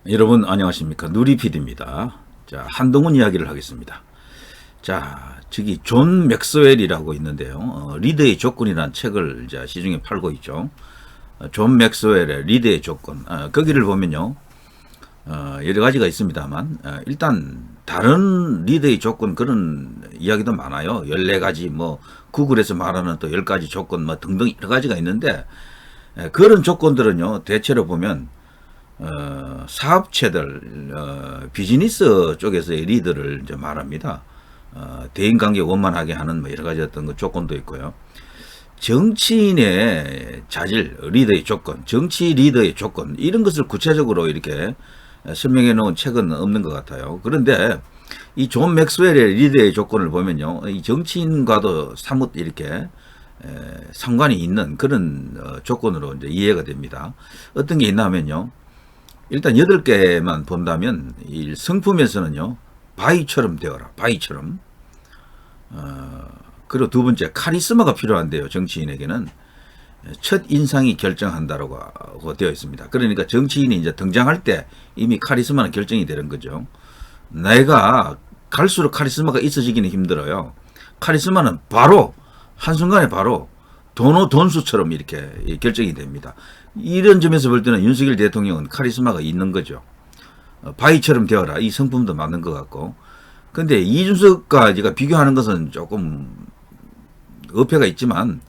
여러분 안녕하십니까, 누리PD입니다. 자, 한동훈 이야기를 하겠습니다. 자, 저기 존 맥스웰이라고 있는데요. 리더의 조건이라는 책을 이제 시중에 팔고 있죠. 존 맥스웰의 리더의 조건. 거기를 보면요, 여러 가지가 있습니다만, 일단 다른 리더의 조건 그런 이야기도 많아요. 14가지 뭐 구글에서 말하는 또 10가지 조건 뭐 등등 여러 가지가 있는데, 그런 조건들은요 대체로 보면 사업체들, 비즈니스 쪽에서의 리더를 이제 말합니다. 대인관계 원만하게 하는 뭐 여러 가지 어떤 그 조건도 있고요. 정치인의 자질, 리더의 조건, 정치 리더의 조건, 이런 것을 구체적으로 이렇게 설명해 놓은 책은 없는 것 같아요. 그런데 이 존 맥스웰의 리더의 조건을 보면요, 이 정치인과도 사뭇 이렇게 상관이 있는 그런 조건으로 이제 이해가 됩니다. 어떤 게 있나 하면요, 일단 8개만 본다면, 이 성품에서는요, 바위처럼 되어라. 바위처럼. 그리고 두 번째, 카리스마가 필요한데요. 정치인에게는 첫 인상이 결정한다라고 되어 있습니다. 그러니까 정치인이 이제 등장할 때 이미 카리스마는 결정이 되는 거죠. 내가 갈수록 카리스마가 있어지기는 힘들어요. 카리스마는 바로 한순간에 바로 돈수처럼 이렇게 결정이 됩니다. 이런 점에서 볼 때는 윤석열 대통령은 카리스마가 있는 거죠. 바위처럼 되어라. 이 성품도 맞는 것 같고. 근데 이준석과 제가 비교하는 것은 조금 어폐가 있지만,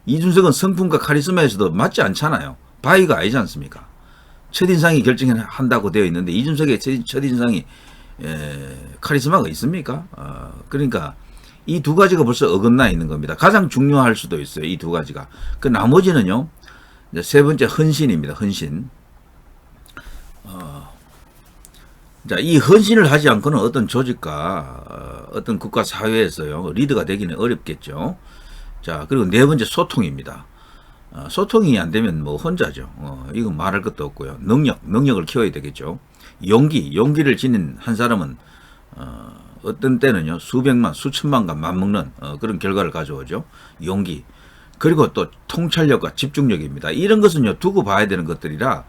이준석은 성품과 카리스마에서도 맞지 않잖아요. 바위가 아니지 않습니까? 첫인상이 결정한다고 되어 있는데, 이준석의 첫인상이 카리스마가 있습니까? 그러니까 이 두 가지가 벌써 어긋나 있는 겁니다. 가장 중요할 수도 있어요. 이 두 가지가. 그 나머지는요, 이제 세 번째, 헌신입니다. 헌신. 자, 이 헌신을 하지 않고는 어떤 조직과 어떤 국가 사회에서요, 리더가 되기는 어렵겠죠. 자, 그리고 네 번째, 소통입니다. 소통이 안 되면 뭐 혼자죠. 이건 말할 것도 없고요. 능력을 키워야 되겠죠. 용기를 지닌 한 사람은 어떤 때는요, 수백만, 수천만과 맞먹는 그런 결과를 가져오죠. 용기. 그리고 또 통찰력과 집중력입니다. 이런 것은요, 두고 봐야 되는 것들이라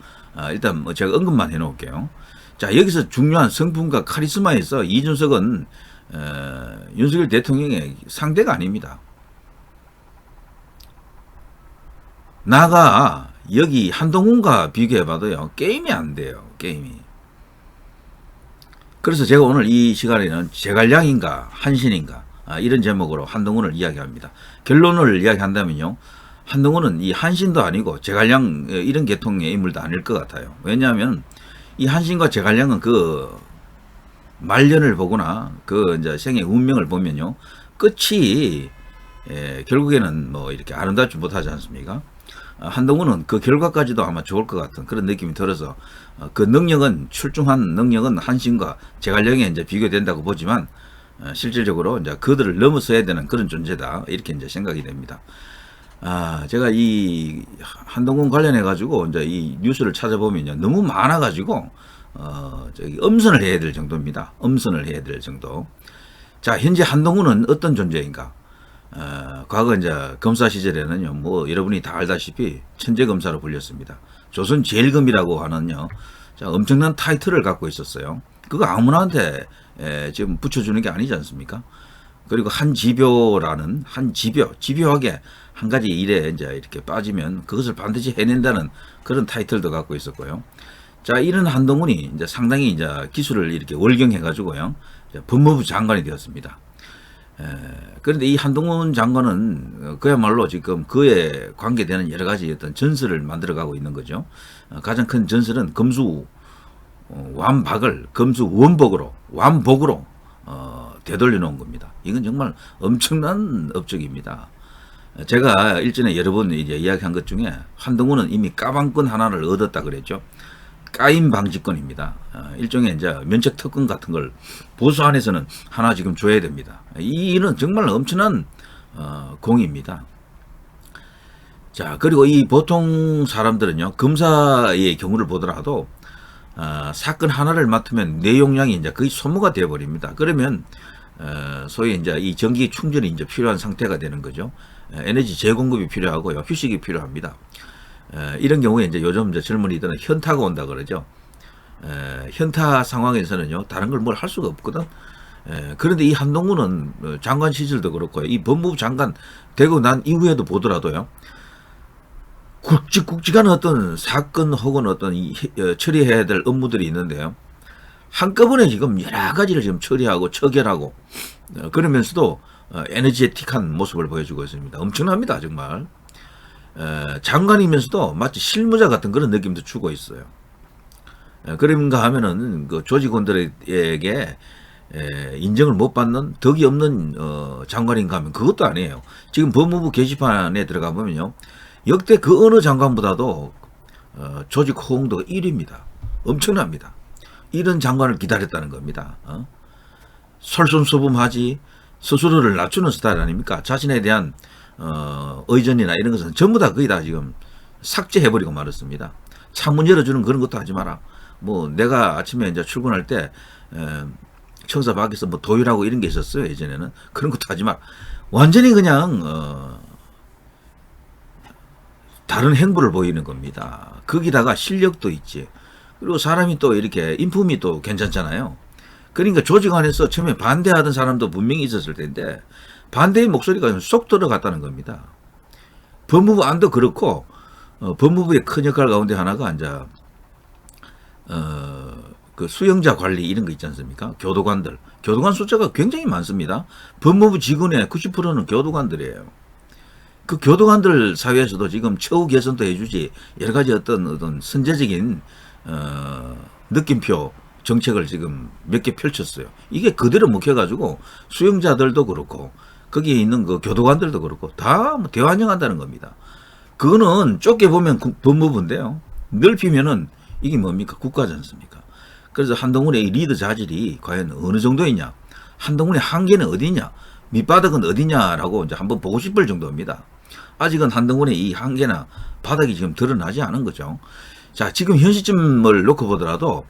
일단 뭐 제가 언급만 해놓을게요. 자, 여기서 중요한 성품과 카리스마에서 이준석은 윤석열 대통령의 상대가 아닙니다. 나가 여기 한동훈과 비교해봐도요, 게임이 안 돼요. 게임이. 그래서 제가 오늘 이 시간에는 제갈량인가 한신인가, 이런 제목으로 한동훈을 이야기합니다. 결론을 이야기한다면요, 한동훈은 이 한신도 아니고 제갈량 이런 계통의 인물도 아닐 것 같아요. 왜냐하면 이 한신과 제갈량은 그 말년을 보거나 그 이제 생의 운명을 보면요, 끝이 결국에는 뭐 이렇게 아름답지 못하지 않습니까? 한동훈은 그 결과까지도 아마 좋을 것 같은 그런 느낌이 들어서, 그 능력은, 출중한 능력은 한신과 제갈량에 이제 비교된다고 보지만, 실질적으로 이제 그들을 넘어서야 되는 그런 존재다, 이렇게 이제 생각이 됩니다. 제가 이 한동훈 관련해 가지고 이제 이 뉴스를 찾아보면요, 너무 많아 가지고 저기 엄선을 해야 될 정도입니다. 엄선을 해야 될 정도. 자, 현재 한동훈은 어떤 존재인가? 과거 이제 검사 시절에는요, 뭐 여러분이 다 알다시피 천재 검사로 불렸습니다. 조선 제일검이라고 하는요, 자, 엄청난 타이틀을 갖고 있었어요. 그거 아무나한테 지금 붙여주는 게 아니지 않습니까? 그리고 한지표라는, 집요하게 한 가지 일에 이제 이렇게 빠지면 그것을 반드시 해낸다는 그런 타이틀도 갖고 있었고요. 자, 이런 한동훈이 이제 상당히 이제 기술을 이렇게 월경해가지고요, 법무부 장관이 되었습니다. 그런데 이 한동훈 장관은 그야말로 지금 그에 관계되는 여러 가지 어떤 전설을 만들어가고 있는 거죠. 가장 큰 전설은 검수 완박을 검수 완복으로 되돌려 놓은 겁니다. 이건 정말 엄청난 업적입니다. 제가 일전에 여러 번 이제 이야기한 것 중에 한동훈은 이미 까방권 하나를 얻었다 그랬죠. 까임 방지권입니다. 일종의 이제 면책 특권 같은 걸 보수 안에서는 하나 지금 줘야 됩니다. 이 일은 정말 엄청난 공입니다. 자, 그리고 이 보통 사람들은요, 검사의 경우를 보더라도 사건 하나를 맡으면 내용량이 이제 거의 소모가 되어 버립니다. 그러면 소위 이제 이 전기 충전이 이제 필요한 상태가 되는 거죠. 에너지 재공급이 필요하고요, 휴식이 필요합니다. 이런 경우에 이제 요즘 이제 젊은이들은 현타가 온다 그러죠. 현타 상황에서는요 다른 걸 뭘 할 수가 없거든. 그런데 이 한동훈은 장관 시절도 그렇고요. 이 법무부 장관 되고 난 이후에도 보더라도요. 굵직굵직한 어떤 사건 혹은 어떤 처리해야 될 업무들이 있는데요. 한꺼번에 지금 여러 가지를 지금 처리하고 처결하고 그러면서도 에너제틱한 모습을 보여주고 있습니다. 엄청납니다, 정말. 장관이면서도 마치 실무자 같은 그런 느낌도 주고 있어요. 그런가 하면은 그 조직원들에게 인정을 못 받는 덕이 없는 장관인가 하면 그것도 아니에요. 지금 법무부 게시판에 들어가 보면요. 역대 그 어느 장관보다도 조직 호응도가 1위입니다. 엄청납니다. 이런 장관을 기다렸다는 겁니다. 솔선수범하지 스스로를 낮추는 스타일 아닙니까? 자신에 대한 의전이나 이런 것은 전부 다 거의 다 지금 삭제해버리고 말았습니다. 창문 열어주는 그런 것도 하지 마라. 뭐 내가 아침에 이제 출근할 때 청사 밖에서 뭐 도율하고 이런 게 있었어요. 예전에는 그런 것도 하지 마라. 완전히 그냥 다른 행보를 보이는 겁니다. 거기다가 실력도 있지. 그리고 사람이 또 이렇게 인품이 또 괜찮잖아요. 그러니까 조직 안에서 처음에 반대하던 사람도 분명히 있었을 텐데 반대의 목소리가 쏙 들어갔다는 겁니다. 법무부 안도 그렇고 법무부의 큰 역할 가운데 하나가 이제 그 수용자 관리 이런 거 있지 않습니까? 교도관들. 교도관 숫자가 굉장히 많습니다. 법무부 직원의 90%는 교도관들이에요. 그 교도관들 사회에서도 지금 처우 개선도 해주지 여러 가지 어떤 선제적인 느낌표 정책을 지금 몇 개 펼쳤어요. 이게 그대로 먹혀가지고 수용자들도 그렇고 거기에 있는 그 교도관들도 그렇고 다 대환영한다는 겁니다. 그거는 좁게 보면 법무부인데요. 넓히면은 이게 뭡니까? 국가지 않습니까? 그래서 한동훈의 이 리더 자질이 과연 어느 정도이냐? 한동훈의 한계는 어디냐? 밑바닥은 어디냐라고 이제 한번 보고 싶을 정도입니다. 아직은 한동훈의 이 한계나 바닥이 지금 드러나지 않은 거죠. 자, 지금 현 시점을 놓고 보더라도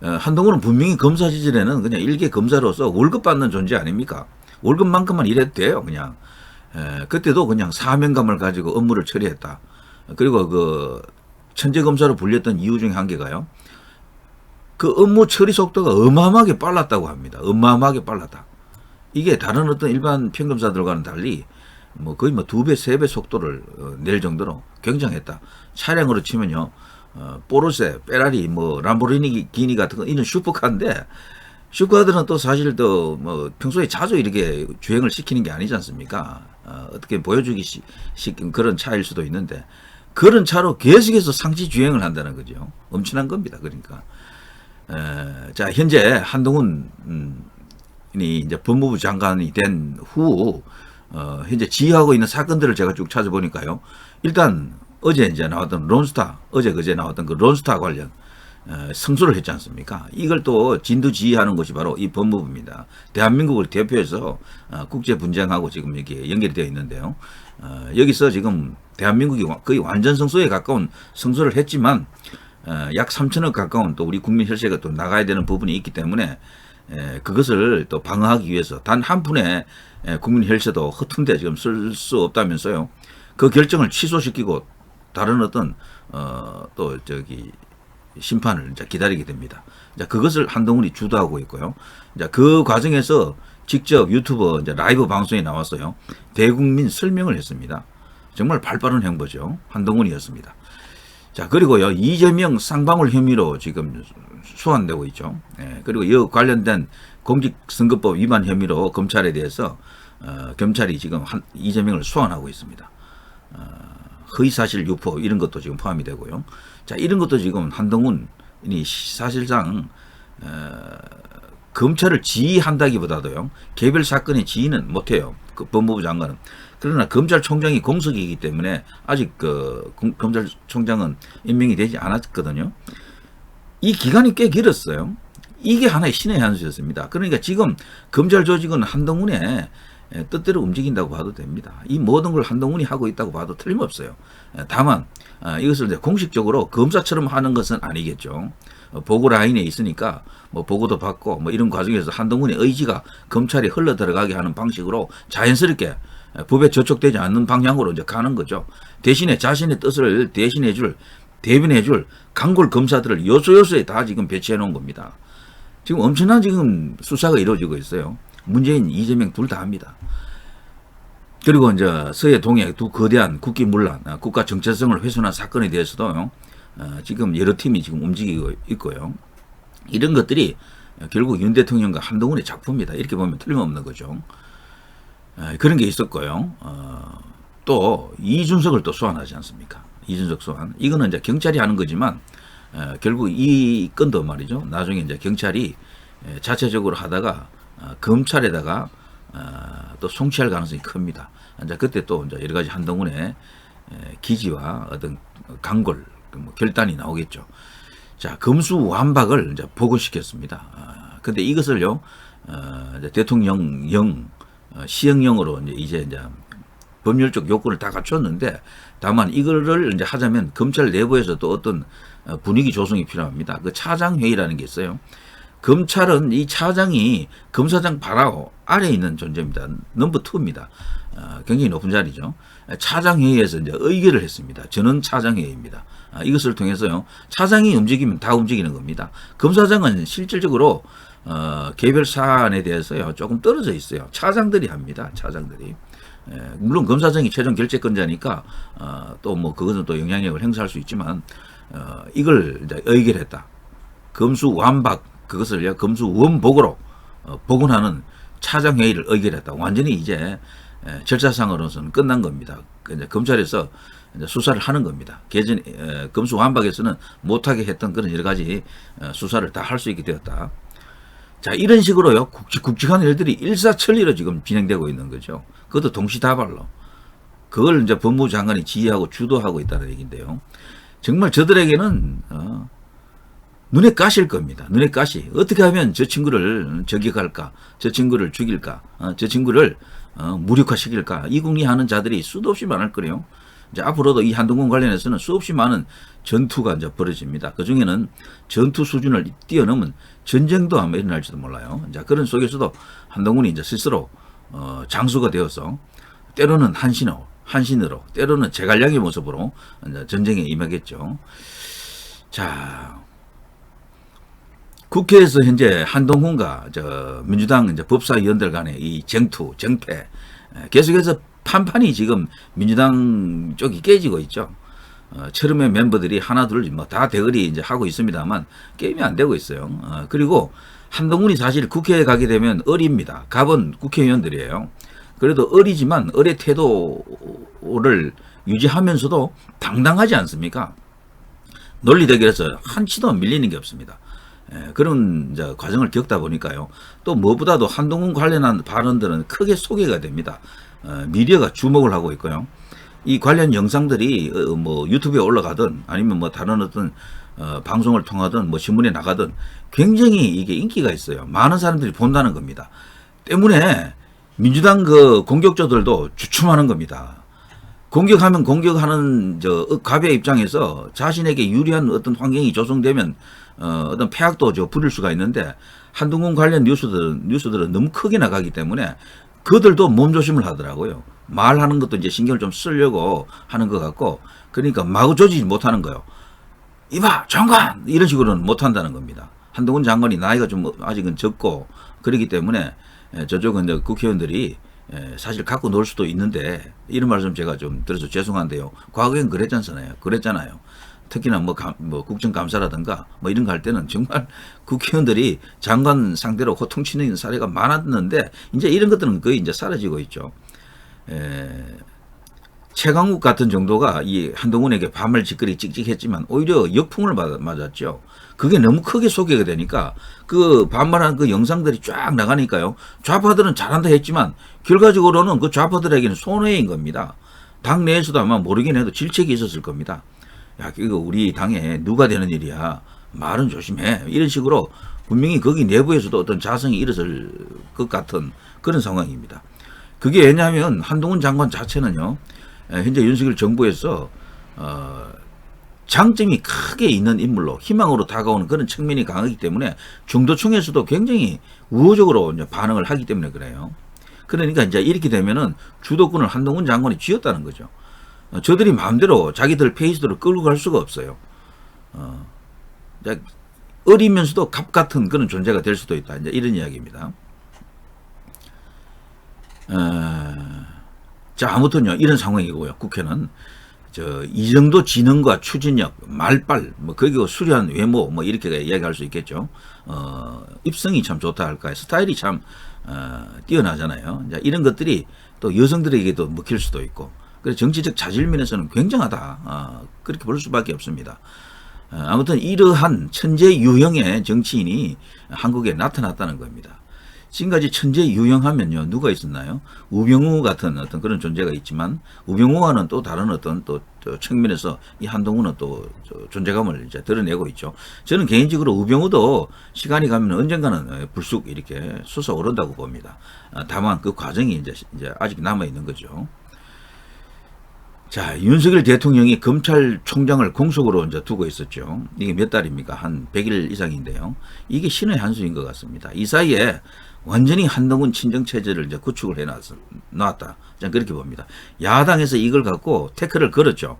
한동훈은 분명히 검사 시절에는 그냥 일개 검사로서 월급 받는 존재 아닙니까? 월급만큼만 일해도 돼요, 그냥. 그때도 그냥 사명감을 가지고 업무를 처리했다. 그리고 그 천재 검사로 불렸던 이유 중에 한 개가요. 그 업무 처리 속도가 어마어마하게 빨랐다고 합니다. 어마어마하게 빨랐다. 이게 다른 어떤 일반 평검사들과는 달리 뭐 거의 뭐 2배, 3배 속도를 낼 정도로 굉장했다. 차량으로 치면요. 포르쉐, 페라리, 뭐 람보르기니 같은 거 이런 슈퍼카인데 슈퍼카들은 또 사실 또 뭐 평소에 자주 이렇게 주행을 시키는 게 아니지 않습니까? 어떻게 보여주기 시킨 그런 차일 수도 있는데 그런 차로 계속해서 상시 주행을 한다는 거죠. 엄청난 겁니다. 그러니까 자 현재 한동훈이 이제 법무부 장관이 된 후 현재 지휘하고 있는 사건들을 제가 쭉 찾아보니까요. 일단 어제 이제 나왔던 론스타, 어제 그제 나왔던 그 론스타 관련 승소를 했지 않습니까? 이걸 또 진두지휘하는 것이 바로 이 법무부입니다. 대한민국을 대표해서 국제 분쟁하고 지금 이렇게 연결이 되어 있는데요. 여기서 지금 대한민국이 거의 완전 승소에 가까운 승소를 했지만 약 3천억 가까운 또 우리 국민 혈세가 또 나가야 되는 부분이 있기 때문에 그것을 또 방어하기 위해서 단 한 푼의 국민 혈세도 허튼데 지금 쓸 수 없다면서요. 그 결정을 취소시키고 다른 어떤 또 저기 심판을 이제 기다리게 됩니다. 이제 그것을 한동훈이 주도하고 있고요. 이제 그 과정에서 직접 유튜버 이제 라이브 방송에 나왔어요. 대국민 설명을 했습니다. 정말 발빠른 행보죠. 한동훈이었습니다. 자, 그리고요, 이재명 쌍방울 혐의로 지금 소환되고 있죠. 그리고 이 관련된 공직선거법 위반 혐의로 검찰에 대해서 경찰이 지금 이재명을 소환하고 있습니다. 허위사실 유포 이런 것도 지금 포함이 되고요. 자, 이런 것도 지금 한동훈이 사실상 검찰을 지휘한다기보다도요. 개별 사건의 지휘는 못해요. 그 법무부 장관은. 그러나 검찰총장이 공석이기 때문에 아직 그 검찰총장은 임명이 되지 않았거든요. 이 기간이 꽤 길었어요. 이게 하나의 신의 한 수였습니다. 그러니까 지금 검찰 조직은 한동훈의 뜻대로 움직인다고 봐도 됩니다. 이 모든 걸 한동훈이 하고 있다고 봐도 틀림없어요. 다만 이것을 이제 공식적으로 검사처럼 하는 것은 아니겠죠. 보고 라인에 있으니까 뭐 보고도 받고 뭐 이런 과정에서 한동훈의 의지가 검찰이 흘러 들어가게 하는 방식으로 자연스럽게 법에 저촉되지 않는 방향으로 이제 가는 거죠. 대신에 자신의 뜻을 대신해 줄 대변해줄 강골 검사들을 요소요소에 다 지금 배치해 놓은 겁니다. 지금 엄청난 지금 수사가 이루어지고 있어요. 문재인, 이재명 둘 다 합니다. 그리고 이제 서해 동해 두 거대한 국기문란, 국가 정체성을 훼손한 사건에 대해서도 지금 여러 팀이 지금 움직이고 있고요. 이런 것들이 결국 윤 대통령과 한동훈의 작품이다. 이렇게 보면 틀림없는 거죠. 그런 게 있었고요. 또 이준석을 또 소환하지 않습니까? 이준석 소환. 이거는 이제 경찰이 하는 거지만 결국 이 건도 말이죠. 나중에 이제 경찰이 자체적으로 하다가 검찰에다가 또 송치할 가능성이 큽니다. 이제 그때 또 이제 여러 가지 한동훈의 기지와 어떤 강골, 뭐 결단이 나오겠죠. 자, 검수완박을 이제 복원시켰습니다. 근데 이것을요, 이제 대통령령, 시행령으로 이제 법률적 요건을 다 갖췄는데, 다만 이거를 이제 하자면 검찰 내부에서 또 어떤 분위기 조성이 필요합니다. 그 차장회의라는 게 있어요. 검찰은 이 차장이 검사장 바로 아래에 있는 존재입니다. 넘버 2입니다. 굉장히 높은 자리죠. 차장회의에서 이제 의결을 했습니다. 전원 차장회의입니다. 이것을 통해서요, 차장이 움직이면 다 움직이는 겁니다. 검사장은 실질적으로 개별 사안에 대해서요 조금 떨어져 있어요. 차장들이 합니다. 차장들이. 물론 검사장이 최종 결재권자니까 또 뭐 그것은 또 영향력을 행사할 수 있지만 이걸 이제 의결했다. 검수완박, 그것을요 검수원복으로 복원하는 차장회의를 의결했다. 완전히 이제 절차상으로서는 끝난 겁니다. 이제 검찰에서 이제 수사를 하는 겁니다. 개전 검수완박에서는 못하게 했던 그런 여러 가지 수사를 다 할 수 있게 되었다. 자, 이런 식으로요 굵직굵직한 일들이 일사천리로 지금 진행되고 있는 거죠. 그것도 동시다발로. 그걸 이제 법무부 장관이 지휘하고 주도하고 있다는 얘기인데요. 정말 저들에게는 눈에 가시일 겁니다. 눈에 가시. 어떻게 하면 저 친구를 저격할까? 저 친구를 죽일까? 저 친구를 무력화시킬까? 이 궁리하는 자들이 수도 없이 많을 거예요. 이제 앞으로도 이 한동훈 관련해서는 수없이 많은 전투가 이제 벌어집니다. 그 중에는 전투 수준을 뛰어넘은 전쟁도 아마 일어날지도 몰라요. 이제 그런 속에서도 한동훈이 이제 스스로 장수가 되어서 때로는 한신으로, 때로는 제갈량의 모습으로 이제 전쟁에 임하겠죠. 자, 국회에서 현재 한동훈과 민주당 이제 법사위원들 간의 이 정패 계속해서 판판이 지금 민주당 쪽이 깨지고 있죠. 처음에 멤버들이 하나둘 뭐 다 대거리 이제 하고 있습니다만 게임이 안 되고 있어요. 그리고 한동훈이 사실 국회에 가게 되면 어립니다. 갑은 국회의원들이에요. 그래도 어리지만 어의 태도를 유지하면서도 당당하지 않습니까? 논리 대결에서 한치도 밀리는 게 없습니다. 그런 이제 과정을 겪다 보니까요. 또 무엇보다도 한동훈 관련한 발언들은 크게 소개가 됩니다. 미디어가 주목을 하고 있고요. 이 관련 영상들이 뭐 유튜브에 올라가든 아니면 뭐 다른 어떤 방송을 통하든 뭐 신문에 나가든 굉장히 이게 인기가 있어요. 많은 사람들이 본다는 겁니다. 때문에 민주당 그 공격자들도 주춤하는 겁니다. 공격하면 공격하는 갑의 입장에서 자신에게 유리한 어떤 환경이 조성되면 어떤 폐악도 부릴 수가 있는데 한동훈 관련 뉴스들은 너무 크게 나가기 때문에 그들도 몸조심을 하더라고요. 말하는 것도 이제 신경을 좀 쓰려고 하는 것 같고, 그러니까 마구 조지지 못하는 거예요. 이봐, 장관! 이런 식으로는 못한다는 겁니다. 한동훈 장관이 나이가 좀 아직은 적고, 그렇기 때문에 저쪽은 이제 국회의원들이 사실 갖고 놀 수도 있는데, 이런 말씀 제가 좀 드려서 죄송한데요. 과거엔 그랬잖아요. 특히나 뭐 국정감사라든가 뭐 이런 거 할 때는 정말 국회의원들이 장관 상대로 호통치는 사례가 많았는데 이제 이런 것들은 거의 이제 사라지고 있죠. 최강욱 같은 정도가 이 한동훈에게 반말짓거리 찍찍했지만 오히려 역풍을 맞았죠. 그게 너무 크게 소개가 되니까 그 반말한 그 영상들이 쫙 나가니까요. 좌파들은 잘한다 했지만 결과적으로는 그 좌파들에게는 손해인 겁니다. 당 내에서도 아마 모르긴 해도 질책이 있었을 겁니다. 야, 이거 우리 당에 누가 되는 일이야. 말은 조심해. 이런 식으로 분명히 거기 내부에서도 어떤 자성이 일어설 것 같은 그런 상황입니다. 그게 왜냐하면 한동훈 장관 자체는요, 현재 윤석열 정부에서 장점이 크게 있는 인물로 희망으로 다가오는 그런 측면이 강하기 때문에 중도층에서도 굉장히 우호적으로 이제 반응을 하기 때문에 그래요. 그러니까 이제 이렇게 되면은 주도권을 한동훈 장관이 쥐었다는 거죠. 저들이 마음대로 자기들 페이스대로 끌고 갈 수가 없어요. 이제 어리면서도 갑 같은 그런 존재가 될 수도 있다. 이제 이런 이야기입니다. 자, 아무튼요, 이런 상황이고요. 국회는 이 정도 지능과 추진력, 말빨, 뭐 거기고 수려한 외모, 뭐 이렇게 이야기할 수 있겠죠. 입성이 참 좋다 할까요? 스타일이 참 뛰어나잖아요. 이제 이런 것들이 또 여성들에게도 먹힐 수도 있고, 그래서 정치적 자질면에서는 굉장하다. 그렇게 볼 수밖에 없습니다. 아무튼 이러한 천재 유형의 정치인이 한국에 나타났다는 겁니다. 지금까지 천재 유형하면요, 누가 있었나요? 우병우 같은 어떤 그런 존재가 있지만, 우병우와는 또 다른 어떤 또 측면에서 이 한동훈은 또 존재감을 이제 드러내고 있죠. 저는 개인적으로 우병우도 시간이 가면 언젠가는 불쑥 이렇게 솟아오른다고 봅니다. 다만 그 과정이 이제 아직 남아 있는 거죠. 자, 윤석열 대통령이 검찰총장을 공석으로 이제 두고 있었죠. 이게 몇 달입니까? 한 100일 이상인데요. 이게 신의 한 수인 것 같습니다. 이 사이에 완전히 한동훈 친정체제를 이제 구축을 해놨다. 저는 그렇게 봅니다. 야당에서 이걸 갖고 태클을 걸었죠.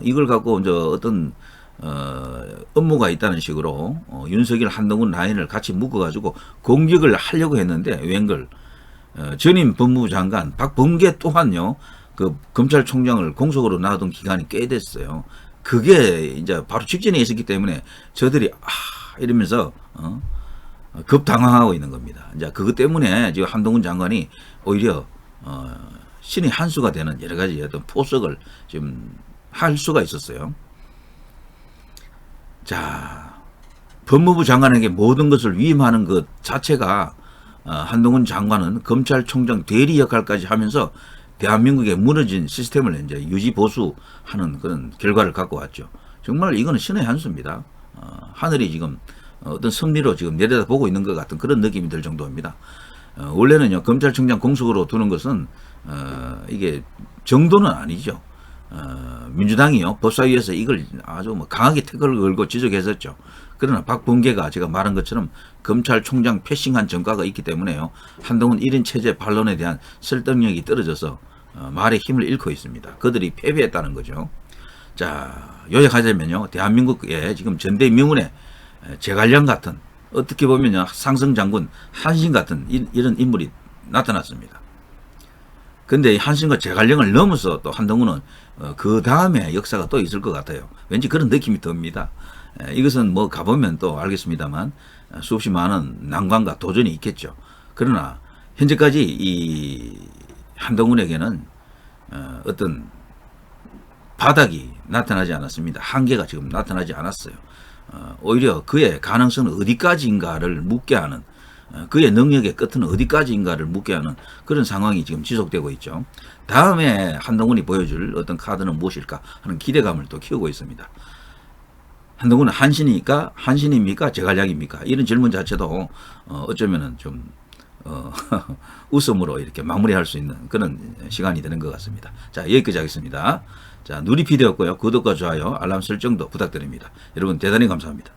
이걸 갖고 이제 어떤, 업무가 있다는 식으로, 윤석열 한동훈 라인을 같이 묶어가지고 공격을 하려고 했는데, 웬걸, 전임 법무부 장관 박범계 또한요, 그 검찰총장을 공석으로 놔둔 기간이 꽤 됐어요. 그게 이제 바로 직전에 있었기 때문에 저들이 이러면서 급당황하고 있는 겁니다. 이제 그것 때문에 지금 한동훈 장관이 오히려 신의 한 수가 되는 여러 가지 어떤 포석을 지금 할 수가 있었어요. 자, 법무부 장관에게 모든 것을 위임하는 것 자체가 한동훈 장관은 검찰총장 대리 역할까지 하면서 대한민국의 무너진 시스템을 이제 유지 보수하는 그런 결과를 갖고 왔죠. 정말 이거는 신의 한 수입니다. 하늘이 지금 어떤 섭리로 지금 내려다보고 있는 것 같은 그런 느낌이 들 정도입니다. 원래는요, 검찰총장 공석으로 두는 것은 이게 정도는 아니죠. 민주당이요, 법사위에서 이걸 아주 뭐 강하게 태클을 걸고 지적했었죠. 그러나 박범계가 제가 말한 것처럼 검찰총장 패싱한 전과가 있기 때문에요, 한동훈 1인 체제 반론에 대한 설득력이 떨어져서 말의 힘을 잃고 있습니다. 그들이 패배했다는 거죠. 자, 요약하자면요, 대한민국에 지금 전대미문의 제갈량 같은, 어떻게 보면요, 상승장군 한신 같은 이런 인물이 나타났습니다. 근데 한신과 제갈량을 넘어서 또 한동훈은 그 다음에 역사가 또 있을 것 같아요. 왠지 그런 느낌이 듭니다. 이것은 뭐 가보면 또 알겠습니다만 수없이 많은 난관과 도전이 있겠죠. 그러나 현재까지 이 한동훈에게는 어떤 바닥이 나타나지 않았습니다. 한계가 지금 나타나지 않았어요. 오히려 그의 가능성은 어디까지인가를 묻게 하는, 그의 능력의 끝은 어디까지인가를 묻게 하는 그런 상황이 지금 지속되고 있죠. 다음에 한동훈이 보여줄 어떤 카드는 무엇일까 하는 기대감을 또 키우고 있습니다. 한동훈은 한신입니까? 제갈량입니까? 이런 질문 자체도 어쩌면은 좀 웃음으로 이렇게 마무리할 수 있는 그런 시간이 되는 것 같습니다. 자, 여기까지 하겠습니다. 자, 누리피디였고요. 구독과 좋아요, 알람 설정도 부탁드립니다. 여러분 대단히 감사합니다.